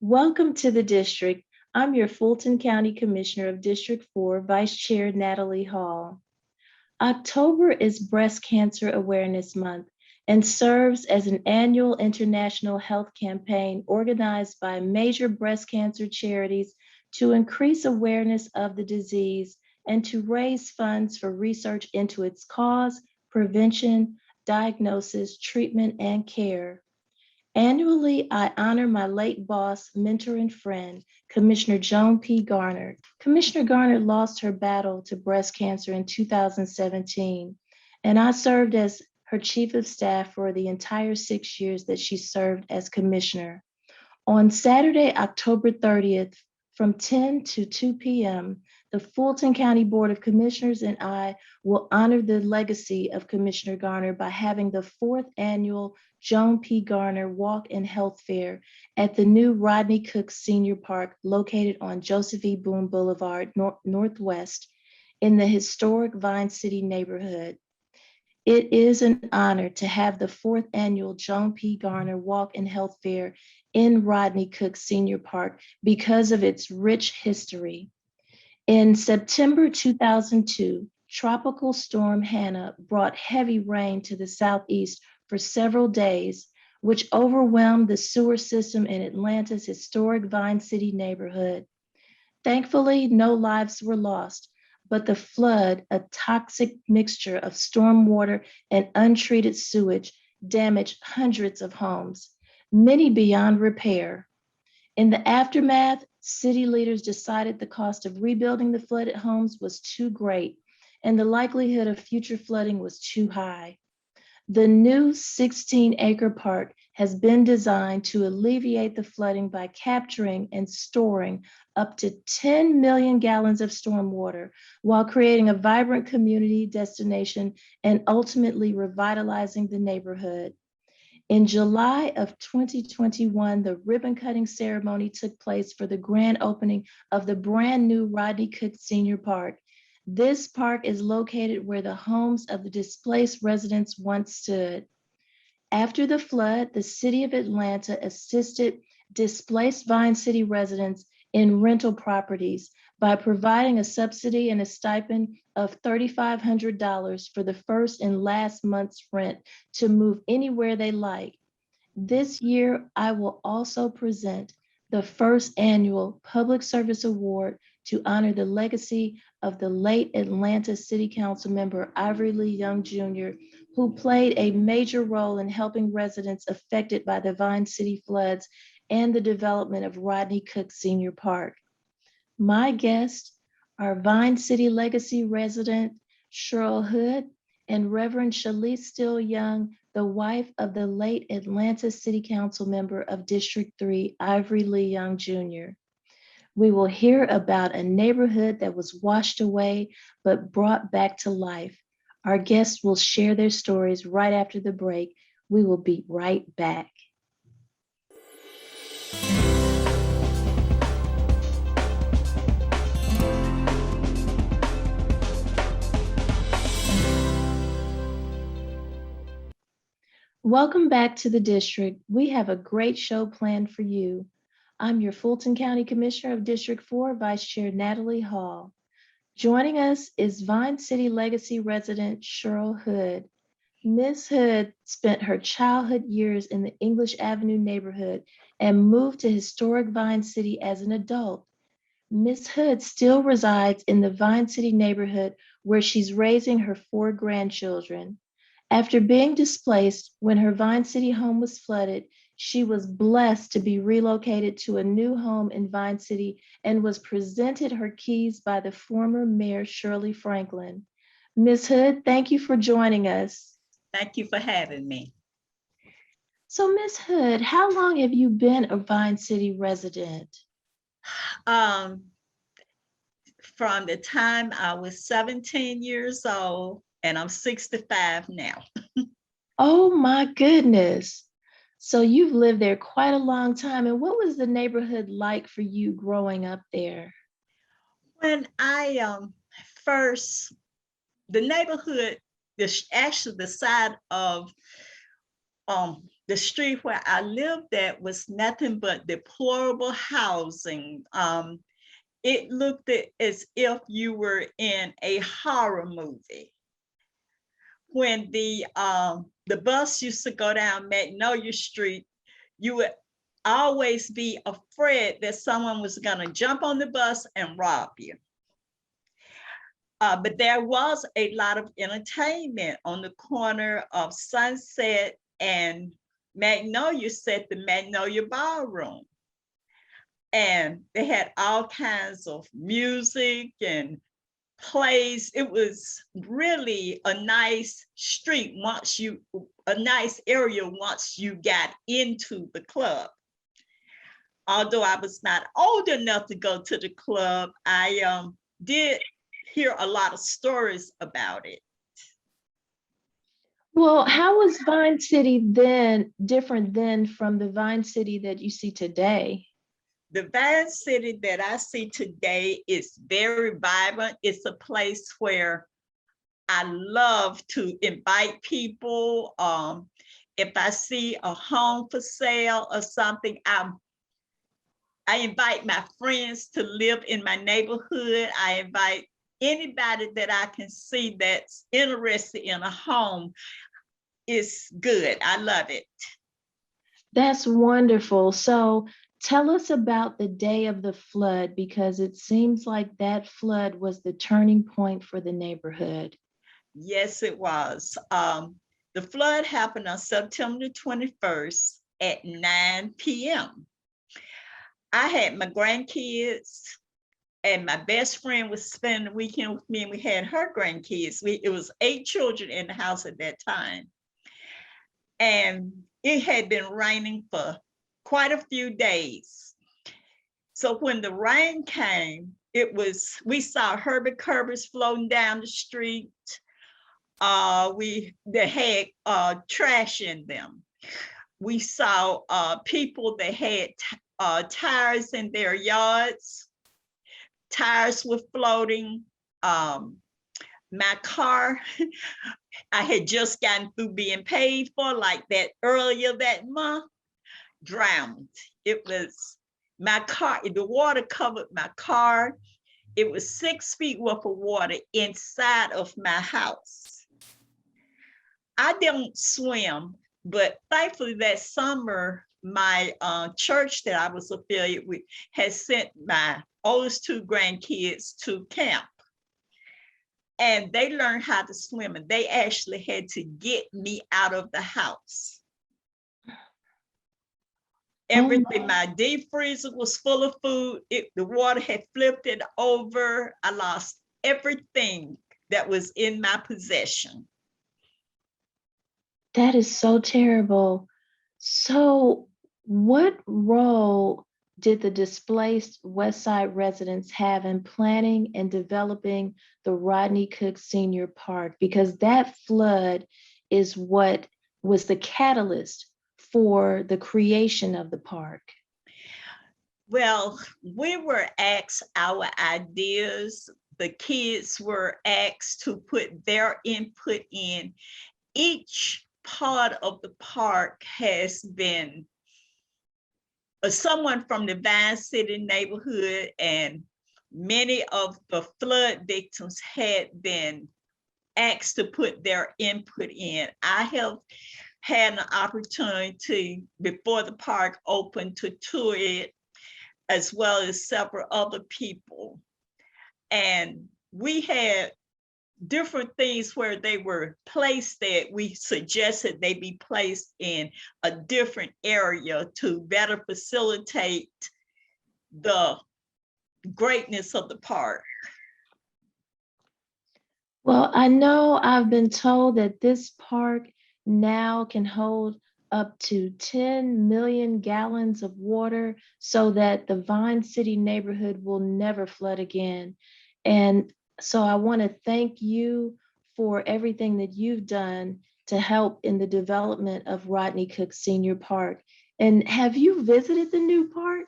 Welcome to the district. I'm your Fulton County Commissioner of District 4, Vice Chair Natalie Hall. October is Breast Cancer Awareness Month and serves as an annual international health campaign organized by major breast cancer charities to increase awareness of the disease and to raise funds for research into its cause, prevention, diagnosis, treatment, and care. Annually, I honor my late boss, mentor, and friend, Commissioner Joan P. Garner. Commissioner Garner lost her battle to breast cancer in 2017, and I served as her chief of staff for the entire 6 years that she served as commissioner. On Saturday, October 30th, from 10 to 2 p.m., the Fulton County Board of Commissioners and I will honor the legacy of Commissioner Garner by having the fourth annual Joan P. Garner Walk and Health Fair at the new Rodney Cook Senior Park located on Joseph E. Boone Boulevard Northwest in the historic Vine City neighborhood. It is an honor to have the fourth annual Joan P. Garner Walk and Health Fair in Rodney Cook Senior Park because of its rich history. In September 2002, Tropical Storm Hannah brought heavy rain to the southeast for several days, which overwhelmed the sewer system in Atlanta's historic Vine City neighborhood. Thankfully, no lives were lost, but the flood, a toxic mixture of storm water and untreated sewage, damaged hundreds of homes, many beyond repair. In the aftermath, city leaders decided the cost of rebuilding the flooded homes was too great, and the likelihood of future flooding was too high. The new 16-acre park has been designed to alleviate the flooding by capturing and storing up to 10 million gallons of stormwater while creating a vibrant community destination and ultimately revitalizing the neighborhood. In July of 2021, the ribbon cutting ceremony took place for the grand opening of the brand new Rodney Cook Senior Park. This park is located where the homes of the displaced residents once stood. After the flood, the city of Atlanta assisted displaced Vine City residents in rental properties by providing a subsidy and a stipend of $3,500 for the first and last month's rent to move anywhere they like. This year, I will also present the first annual Public Service Award to honor the legacy of the late Atlanta City Council member Ivory Lee Young Jr., who played a major role in helping residents affected by the Vine City floods and the development of Rodney Cook Senior Park. My guests are Vine City Legacy resident Cheryl Hood and Reverend Shalice Still Young, the wife of the late Atlanta City Council member of District 3, Ivory Lee Young Jr. We will hear about a neighborhood that was washed away but brought back to life. Our guests will share their stories right after the break. We will be right back. Welcome back to the district. We have a great show planned for you. I'm your Fulton County Commissioner of District 4, Vice Chair Natalie Hall. Joining us is Vine City Legacy resident Cheryl Hood. Ms. Hood spent her childhood years in the English Avenue neighborhood and moved to historic Vine City as an adult. Ms. Hood still resides in the Vine City neighborhood where she's raising her 4 grandchildren. After being displaced when her Vine City home was flooded, she was blessed to be relocated to a new home in Vine City and was presented her keys by the former mayor, Shirley Franklin. Ms. Hood, thank you for joining us. Thank you for having me. So, Ms. Hood, how long have you been a Vine City resident? From the time I was 17 years old, and I'm 65 now. Oh my goodness. So you've lived there quite a long time. And what was the neighborhood like for you growing up there? When I first, the neighborhood, actually the side of the street where I lived at was nothing but deplorable housing. It looked as if you were in a horror movie. When the bus used to go down Magnolia Street, you would always be afraid that someone was going to jump on the bus and rob you. But there was a lot of entertainment on the corner of Sunset and Magnolia, set the Magnolia Ballroom. And they had all kinds of music and plays. It was really a nice street a nice area once you got into the club. Although I was not old enough to go to the club, I did hear a lot of stories about it. Well, how was Vine City then different then from the Vine City that you see today? The Vine City that I see today is very vibrant. It's a place where I love to invite people. If I see a home for sale or something, I invite my friends to live in my neighborhood. I invite anybody that I can see that's interested in a home. Is good. I love it. That's wonderful. So tell us about the day of the flood, because it seems like that flood was the turning point for the neighborhood. Yes, it was. The flood happened on September 21st at 9 p.m. I had my grandkids, and my best friend was spending the weekend with me, and we had her grandkids. It was 8 children in the house at that time. And it had been raining for quite a few days. So when the rain came, we saw Herbert Curbers floating down the street. They had trash in them. We saw people that had tires in their yards. Tires were floating. My car, I had just gotten through being paid for like that earlier that month, drowned. It was my car, the water covered my car. It was 6 feet worth of water inside of my house. I don't swim, but thankfully that summer, my church that I was affiliated with had sent my oldest 2 grandkids to camp. And they learned how to swim, and they actually had to get me out of the house. Everything, my deep freezer was full of food. The water had flipped it over. I lost everything that was in my possession. That is so terrible. So what role did the displaced West Side residents have in planning and developing the Rodney Cook Senior Park? Because that flood is what was the catalyst for the creation of the park. Well, we were asked our ideas. The kids were asked to put their input in. Each part of the park has been someone from the Vine City neighborhood, and many of the flood victims had been asked to put their input in. I have had an opportunity before the park opened to tour it, as well as several other people. And we had different things where they were placed that we suggested they be placed in a different area to better facilitate the greatness of the park. Well, I know I've been told that this park now can hold up to 10 million gallons of water so that the Vine City neighborhood will never flood again. And so I want to thank you for everything that you've done to help in the development of Rodney Cook Senior Park. And have you visited the new park?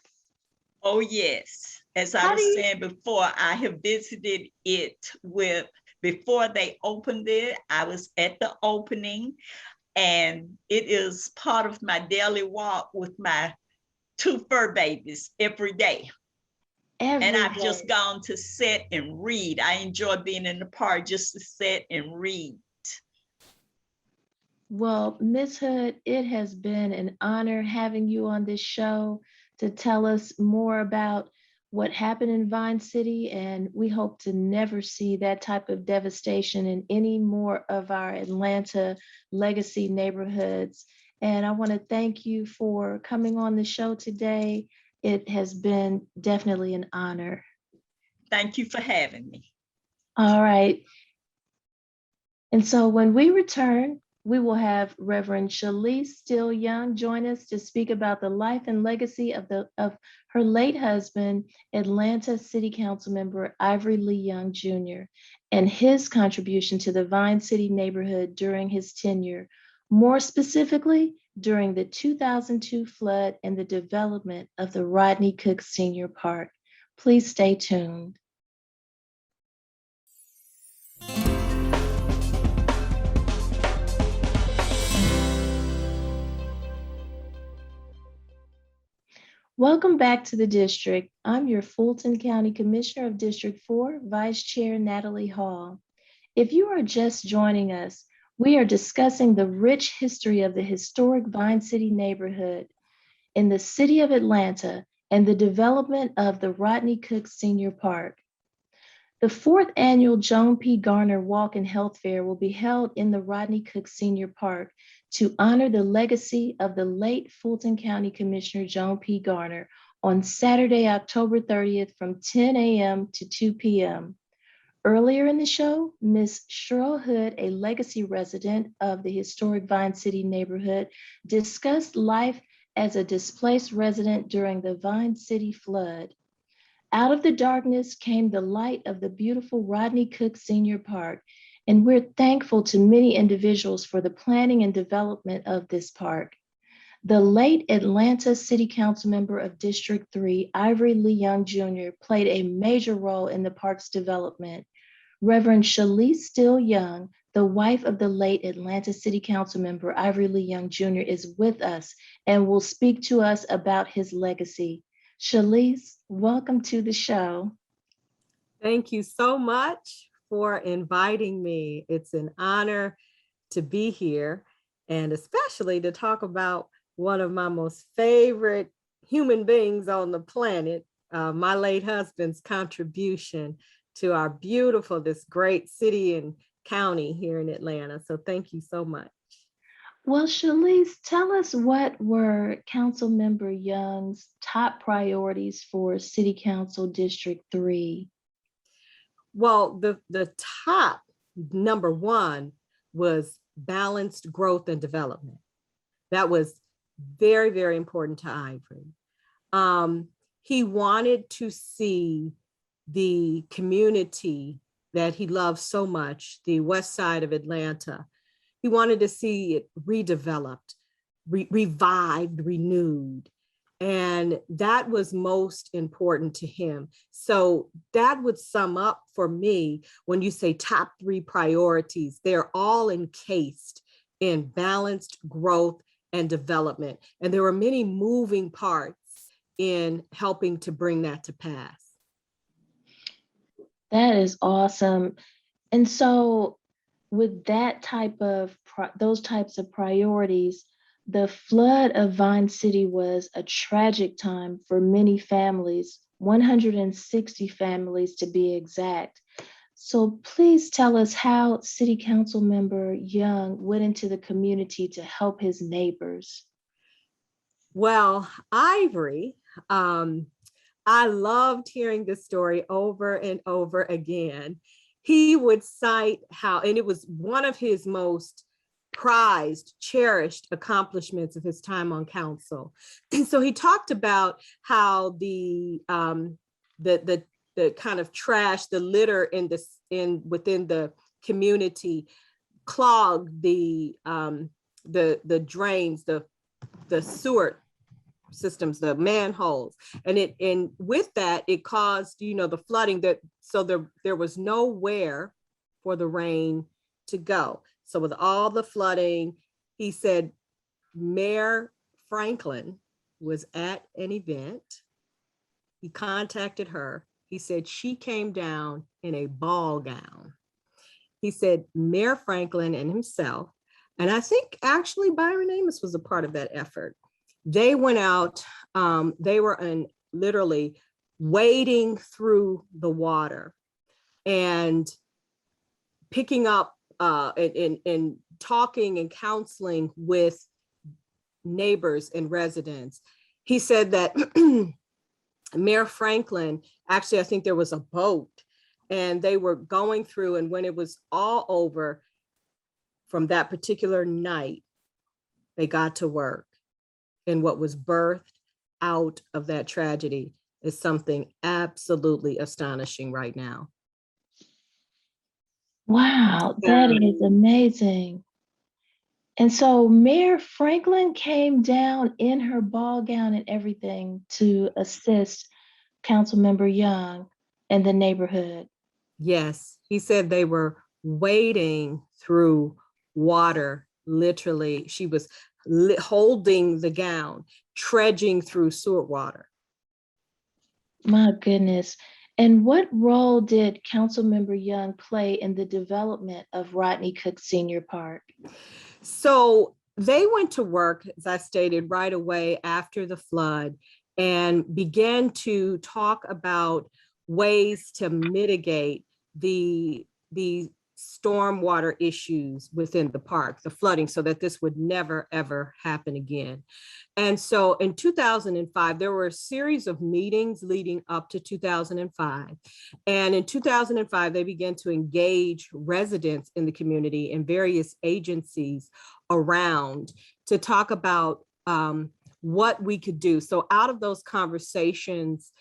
Oh, yes. As I was saying before, I have visited it before they opened it. I was at the opening. And it is part of my daily walk with my two fur babies every day. And I've just gone to sit and read. I enjoy being in the park just to sit and read. Well, Ms. Hood, it has been an honor having you on this show to tell us more about what happened in Vine City, and we hope to never see that type of devastation in any more of our Atlanta legacy neighborhoods. And I want to thank you for coming on the show today. It has been definitely an honor. Thank you for having me. All right. And so when we return, we will have Reverend Shalise Still Young join us to speak about the life and legacy of her late husband, Atlanta City Council member Ivory Lee Young Jr., and his contribution to the Vine City neighborhood during his tenure, more specifically during the 2002 flood and the development of the Rodney Cook Senior Park. Please stay tuned. Welcome back to the district. I'm your Fulton County Commissioner of District 4, Vice Chair Natalie Hall. If you are just joining us, we are discussing the rich history of the historic Vine City neighborhood in the city of Atlanta and the development of the Rodney Cook Senior Park. The 4th annual Joan P. Garner Walk and Health Fair will be held in the Rodney Cook Senior Park to honor the legacy of the late Fulton County Commissioner Joan P. Garner on Saturday, October 30th from 10 a.m. to 2 p.m. Earlier in the show, Ms. Cheryl Hood, a legacy resident of the historic Vine City neighborhood, discussed life as a displaced resident during the Vine City flood. Out of the darkness came the light of the beautiful Rodney Cook Senior Park, and we're thankful to many individuals for the planning and development of this park. The late Atlanta City Council member of District 3, Ivory Lee Young Jr., played a major role in the park's development. Reverend Shalise Still Young, the wife of the late Atlanta City Council member Ivory Lee Young Jr., is with us and will speak to us about his legacy. Shalise, welcome to the show. Thank you so much for inviting me. It's an honor to be here, and especially to talk about one of my most favorite human beings on the planet, my late husband's contribution to our beautiful, this great city and county here in Atlanta. So thank you so much. Well, Shalise, tell us what were Council Member Young's top priorities for City Council District 3? Well, the top number one was balanced growth and development. That was very, very important to Ivory. He wanted to see the community that he loved so much, the west side of Atlanta. He wanted to see it redeveloped, revived, renewed. And that was most important to him. So that would sum up for me when you say top 3 priorities. They're all encased in balanced growth and development. And there were many moving parts in helping to bring that to pass. That is awesome. And so with that type of, those types of priorities, the flood of Vine City was a tragic time for many families, 160 families to be exact. So please tell us how City Council Member Young went into the community to help his neighbors. Well, Ivory, I loved hearing this story over and over again. He would cite how, and it was one of his most prized, cherished accomplishments of his time on council. And so he talked about how the kind of trash, the litter within the community clogged the drains, the sewer systems, the manholes, and with that it caused the flooding, so there was nowhere for the rain to go. So with all the flooding, he said Mayor Franklin was at an event. He contacted her. He said she came down in a ball gown. He said Mayor Franklin and himself, and I think actually Byron Amos was a part of that effort. They went out, they were literally wading through the water and picking up and talking and counseling with neighbors and residents. He said that Mayor Franklin, actually, I think there was a boat and they were going through, and when it was all over from that particular night, they got to work. And what was birthed out of that tragedy is something absolutely astonishing right now. Wow, that is amazing. And so Mayor Franklin came down in her ball gown and everything to assist Councilmember Young and the neighborhood. Yes, he said they were wading through water, literally. She was holding the gown, trudging through sewer water. My goodness. And what role did Councilmember Young play in the development of Rodney Cook Senior Park? So they went to work, as I stated, right away after the flood and began to talk about ways to mitigate the stormwater issues within the park, the flooding, so that this would never, ever happen again. And so in 2005, there were a series of meetings leading up to 2005. And in 2005, they began to engage residents in the community and various agencies around to talk about what we could do. So out of those conversations,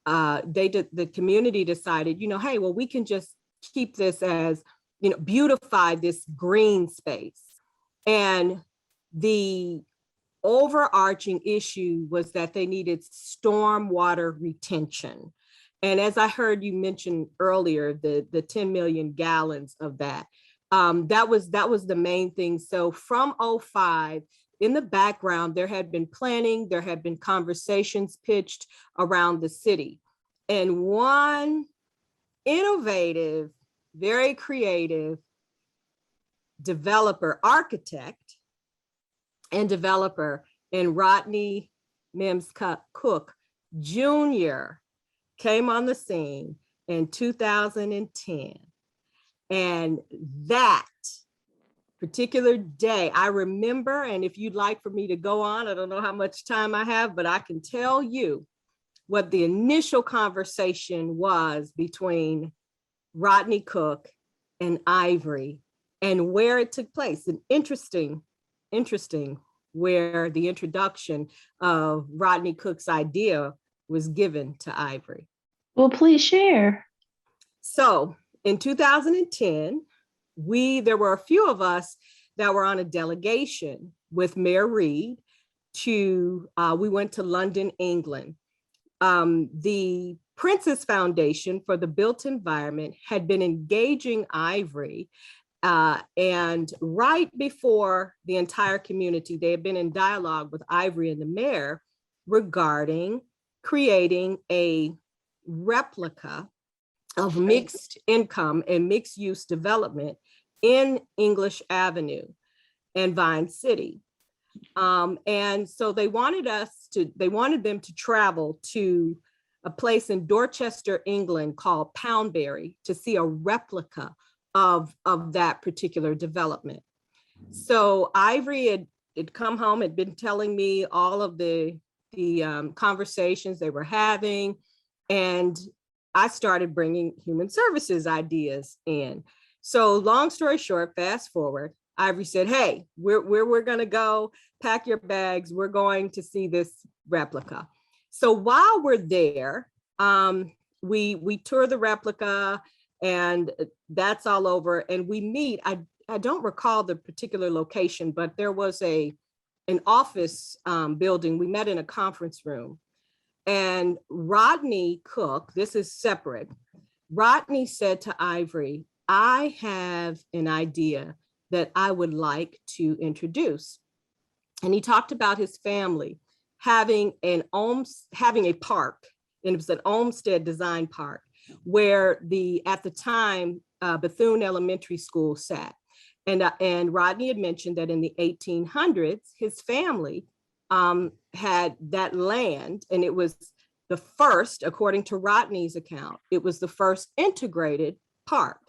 the community decided, hey, well, we can just keep this as, beautify this green space. And the overarching issue was that they needed stormwater retention. And as I heard you mention earlier, the 10 million gallons of that, that was the main thing. So from 2005, in the background, there had been planning, there had been conversations pitched around the city. And one innovative, very creative architect and developer, and Rodney Mims Cook Jr. came on the scene in 2010. And that particular day, I remember, and if you'd like for me to go on, I don't know how much time I have, but I can tell you what the initial conversation was between Rodney Cook and Ivory and where it took place. And interesting where the introduction of Rodney Cook's idea was given to Ivory. Well, please share. So in 2010, there were a few of us that were on a delegation with Mayor Reed we went to London, England. The Princess Foundation for the Built Environment had been engaging Ivory, and right before the entire community, they had been in dialogue with Ivory and the mayor regarding creating a replica of mixed income and mixed use development in English Avenue and Vine City. And so they wanted them to travel to a place in Dorchester, England called Poundbury to see a replica of that particular development. So Ivory had come home, had been telling me all of the conversations they were having, and I started bringing human services ideas in. So long story short, fast forward, Ivory said, hey, we're going to go, pack your bags. We're going to see this replica. So while we're there, we tour the replica and that's all over. And we meet, I don't recall the particular location, but there was an office building. We met in a conference room. And Rodney Cook, this is separate. Rodney said to Ivory, I have an idea that I would like to introduce. And he talked about his family having a park, and it was an Olmsted design park, where at the time, Bethune Elementary School sat. And Rodney had mentioned that in the 1800s, his family had that land, and it was the first, according to Rodney's account, it was the first integrated park.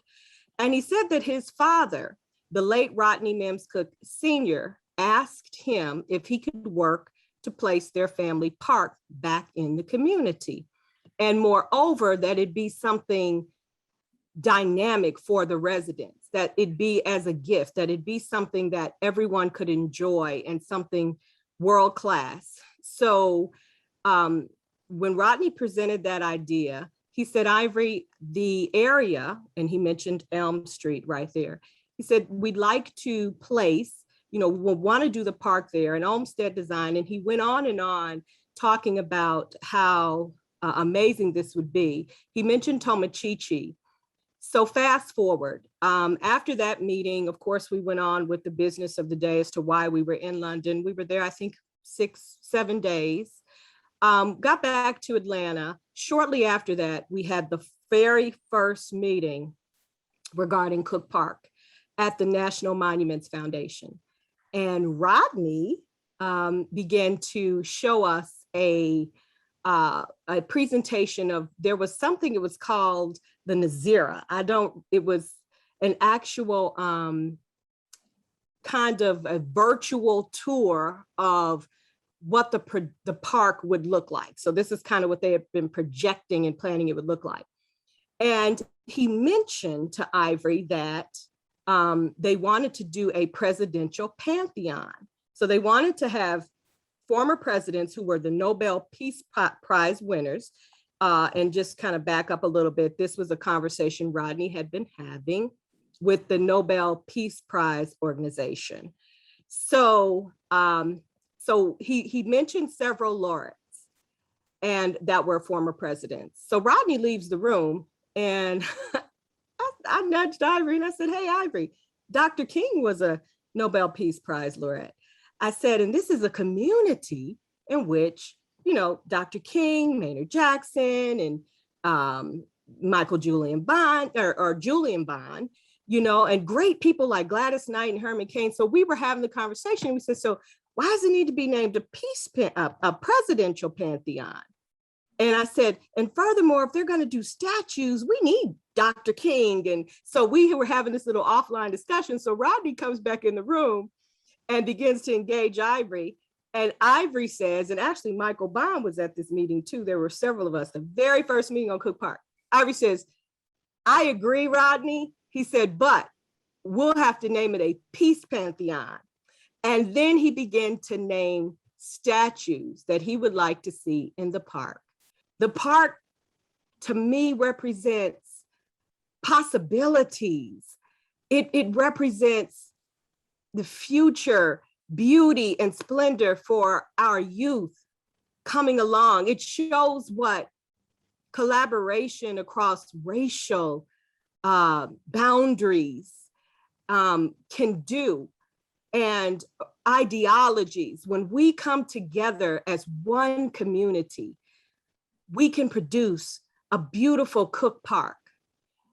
And he said that his father, the late Rodney Mims Cook Sr., asked him if he could work to place their family park back in the community. And moreover, that it be something dynamic for the residents, that it be as a gift, that it be something that everyone could enjoy and something world-class. So when Rodney presented that idea, he said, Ivory, the area, and he mentioned Elm Street right there. He said, we'd like to place, we want to do the park there, an Olmsted design. And he went on talking about how amazing this would be. He mentioned Tomochichi. So fast forward, after that meeting, of course, we went on with the business of the day as to why we were in London. We were there, I think, 6-7 days. Got back to Atlanta. Shortly after that, we had the very first meeting regarding Cook Park at the National Monuments Foundation. And Rodney began to show us a presentation of, there was something, it was called the Nazira. It was an actual kind of a virtual tour of what the park would look like. So this is kind of what they have been projecting and planning it would look like. And he mentioned to Ivory that they wanted to do a presidential pantheon. So they wanted to have former presidents who were the Nobel Peace Prize winners. And just kind of back up a little bit, this was a conversation Rodney had been having with the Nobel Peace Prize organization. So he mentioned several laureates and that were former presidents. So Rodney leaves the room, and I nudged Ivory and I said, hey, Ivory, Dr. King was a Nobel Peace Prize laureate. I said, and this is a community in which, Dr. King, Maynard Jackson, and Michael Julian Bond, or Julian Bond, and great people like Gladys Knight and Herman Cain. So we were having the conversation. We said, so why does it need to be named a presidential pantheon? And I said, and furthermore, if they're going to do statues, we need Dr. King. And so we were having this little offline discussion. So Rodney comes back in the room and begins to engage Ivory. And Ivory says, and actually Michael Bond was at this meeting too. There were several of us, the very first meeting on Cook Park. Ivory says, I agree, Rodney. He said, but we'll have to name it a peace pantheon. And then he began to name statues that he would like to see in the park. The park, to me, represents possibilities. It represents the future beauty and splendor for our youth coming along. It shows what collaboration across racial boundaries can do, and ideologies. When we come together as one community, we can produce a beautiful Cook Park,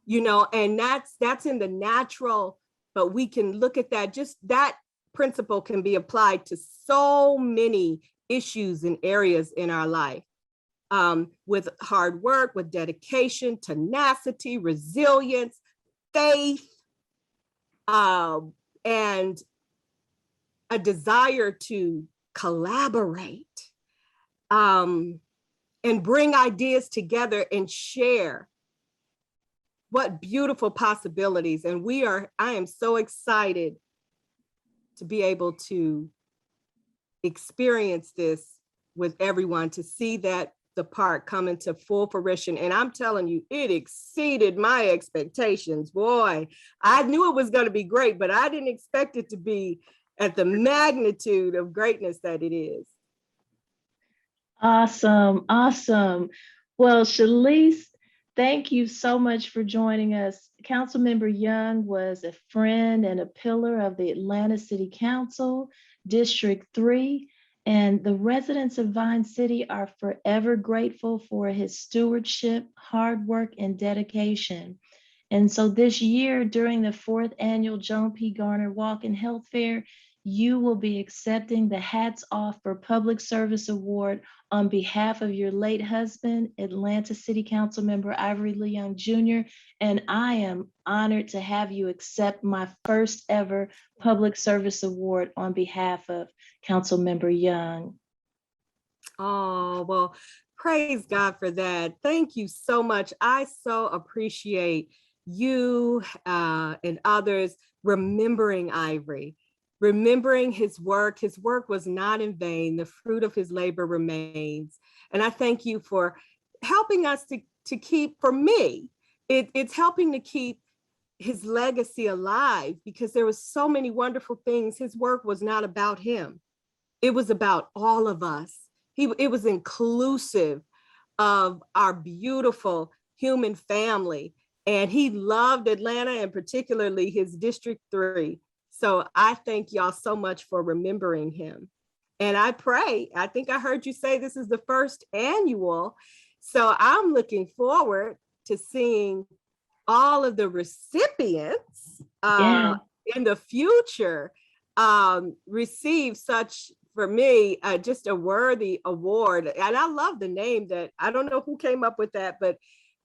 and that's in the natural, but we can look at that, just that principle can be applied to so many issues and areas in our life, with hard work, with dedication, tenacity, resilience, faith, and a desire to collaborate, and bring ideas together and share. What beautiful possibilities. And I am so excited to be able to experience this with everyone, to see that the park come into full fruition. And I'm telling you, it exceeded my expectations. Boy, I knew it was going to be great, but I didn't expect it to be at the magnitude of greatness that it is. Awesome. Awesome. Well, Shalise, Thank you so much for joining us. Councilmember Young was a friend and a pillar of the Atlanta City Council, District 3, and the residents of Vine City are forever grateful for his stewardship, hard work, and dedication. And so this year, during the 4th annual Joan P. Garner Walk and Health Fair, you will be accepting the Hats Off for Public Service Award on behalf of your late husband, Atlanta City Council member Ivory Lee Young Jr. And I am honored to have you accept my first ever Public Service Award on behalf of Council Member Young. Oh, well, praise God for that. Thank you so much. I so appreciate you and others remembering Ivory, remembering his work. His work was not in vain. The fruit of his labor remains. And I thank you for helping us to keep, for me, it's helping to keep his legacy alive, because there was so many wonderful things. His work was not about him. It was about all of us. It was inclusive of our beautiful human family. And he loved Atlanta, and particularly his District 3. So I thank y'all so much for remembering him. And I pray, I think I heard you say this is the first annual. So I'm looking forward to seeing all of the recipients in the future receive such, for me, just a worthy award. And I love the name that, I don't know who came up with that, but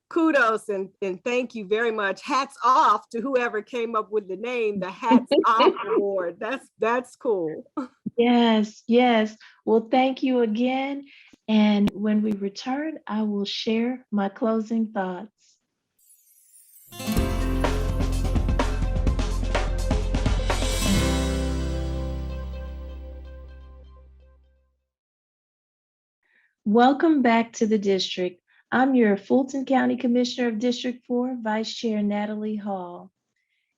kudos and thank you very much. Hats off to whoever came up with the name, the Hats Off Award. That's cool. Yes, yes. Well, thank you again. And when we return, I will share my closing thoughts. Welcome back to the district. I'm your Fulton County Commissioner of District 4, Vice Chair Natalie Hall.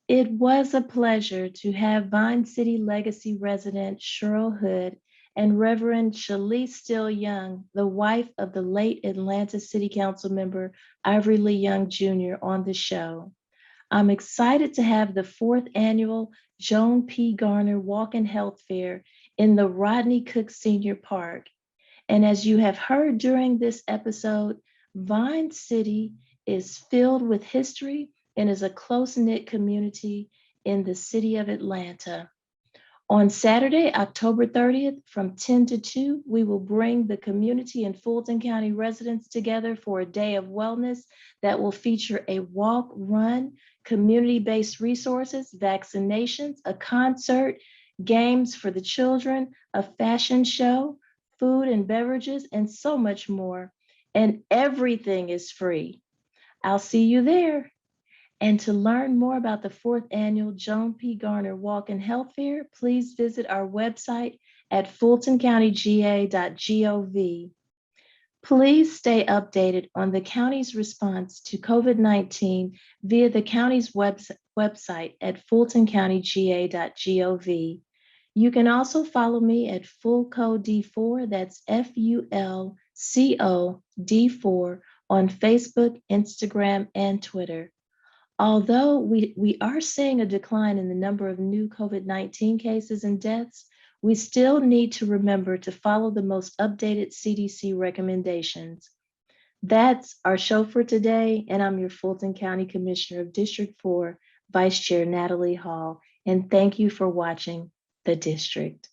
It was a pleasure to have Vine City Legacy resident Cheryl Hood and Reverend Shalice Still Young, the wife of the late Atlanta City Council member Ivory Lee Young Jr. on the show. I'm excited to have the 4th annual Joan P. Garner Walk and Health Fair in the Rodney Cook Senior Park. And as you have heard during this episode, Vine City is filled with history and is a close-knit community in the city of Atlanta. On Saturday, October 30th, from 10 to 2, we will bring the community and Fulton County residents together for a day of wellness that will feature a walk, run, community-based resources, vaccinations, a concert, games for the children, a fashion show, food and beverages, and so much more. And everything is free. I'll see you there. And to learn more about the 4th annual Joan P. Garner Walk and Health Fair, please visit our website at fultoncountyga.gov. Please stay updated on the county's response to COVID-19 via the county's website at fultoncountyga.gov. You can also follow me at FulcoD4, that's FulcoD4 on Facebook, Instagram, and Twitter. Although we are seeing a decline in the number of new COVID-19 cases and deaths, we still need to remember to follow the most updated CDC recommendations. That's our show for today, and I'm your Fulton County Commissioner of District 4, Vice Chair Natalie Hall, and thank you for watching The District.